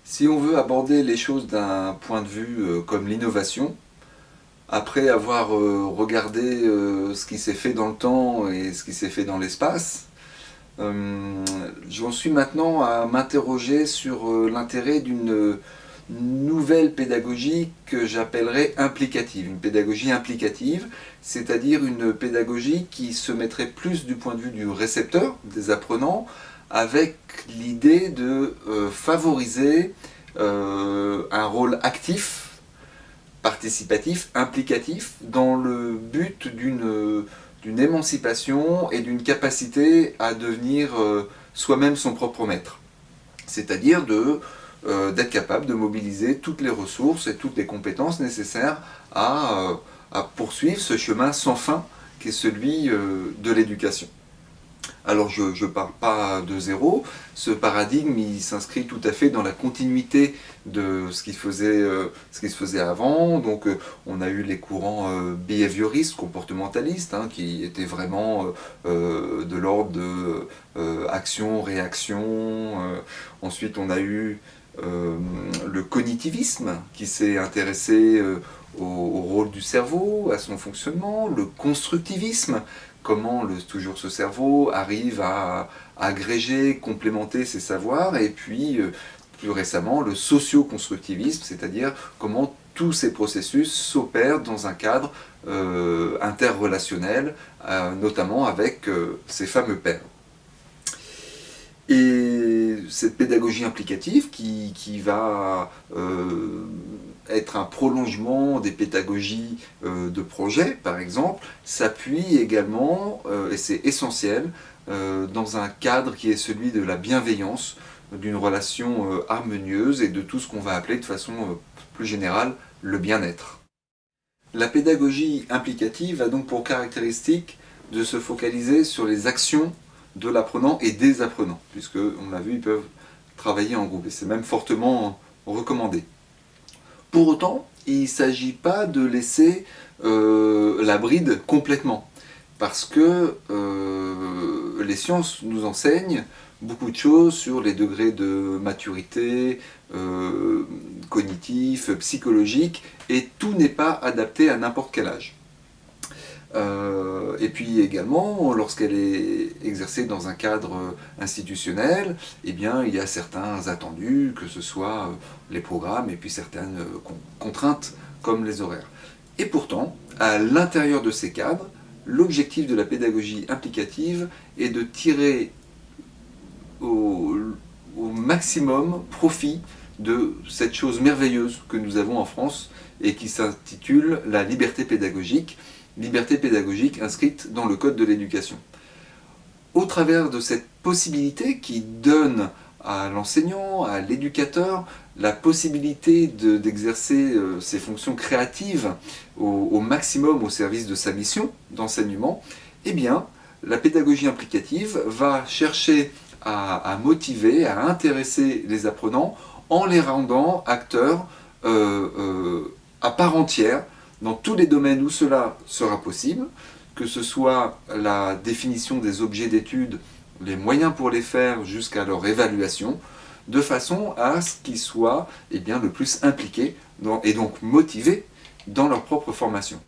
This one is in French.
Si on veut aborder les choses d'un point de vue comme l'innovation, après avoir regardé ce qui s'est fait dans le temps et ce qui s'est fait dans l'espace, j'en suis maintenant à m'interroger sur l'intérêt d'une nouvelle pédagogie que j'appellerais implicative. Une pédagogie implicative, c'est-à-dire une pédagogie qui se mettrait plus du point de vue du récepteur, des apprenants, avec l'idée de favoriser un rôle actif, participatif, implicatif, dans le but d'une émancipation et d'une capacité à devenir soi-même son propre maître. C'est-à-dire d'être capable de mobiliser toutes les ressources et toutes les compétences nécessaires à poursuivre ce chemin sans fin qui est celui de l'éducation. Alors je ne pars pas de zéro, ce paradigme il s'inscrit tout à fait dans la continuité de ce qui se faisait avant. Donc on a eu les courants behavioristes, comportementalistes, hein, qui étaient vraiment de l'ordre de action, réaction. Ensuite on a eu le cognitivisme qui s'est intéressé au rôle du cerveau, à son fonctionnement, le constructivisme, comment toujours ce cerveau arrive à agréger, complémenter ses savoirs, et puis plus récemment le socio-constructivisme, c'est-à-dire comment tous ces processus s'opèrent dans un cadre interrelationnel, notamment avec ces fameux pairs. Et cette pédagogie implicative qui va être un prolongement des pédagogies de projet, par exemple, s'appuie également, et c'est essentiel, dans un cadre qui est celui de la bienveillance, d'une relation harmonieuse et de tout ce qu'on va appeler de façon plus générale le bien-être. La pédagogie implicative a donc pour caractéristique de se focaliser sur les actions de l'apprenant et des apprenants, puisque, on l'a vu, ils peuvent travailler en groupe, et c'est même fortement recommandé. Pour autant, il ne s'agit pas de laisser la bride complètement, parce que les sciences nous enseignent beaucoup de choses sur les degrés de maturité cognitif, psychologique, et tout n'est pas adapté à n'importe quel âge. Et puis également, lorsqu'elle est exercée dans un cadre institutionnel, eh bien, il y a certains attendus, que ce soit les programmes et puis certaines contraintes comme les horaires. Et pourtant, à l'intérieur de ces cadres, l'objectif de la pédagogie implicative est de tirer au maximum profit de cette chose merveilleuse que nous avons en France et qui s'intitule la liberté pédagogique inscrite dans le Code de l'éducation. Au travers de cette possibilité qui donne à l'enseignant, à l'éducateur, la possibilité d'exercer ses fonctions créatives au maximum au service de sa mission d'enseignement, eh bien, la pédagogie implicative va chercher à motiver, à intéresser les apprenants en les rendant acteurs à part entière dans tous les domaines où cela sera possible, que ce soit la définition des objets d'étude, les moyens pour les faire jusqu'à leur évaluation, de façon à ce qu'ils soient le plus impliqués et donc motivés dans leur propre formation.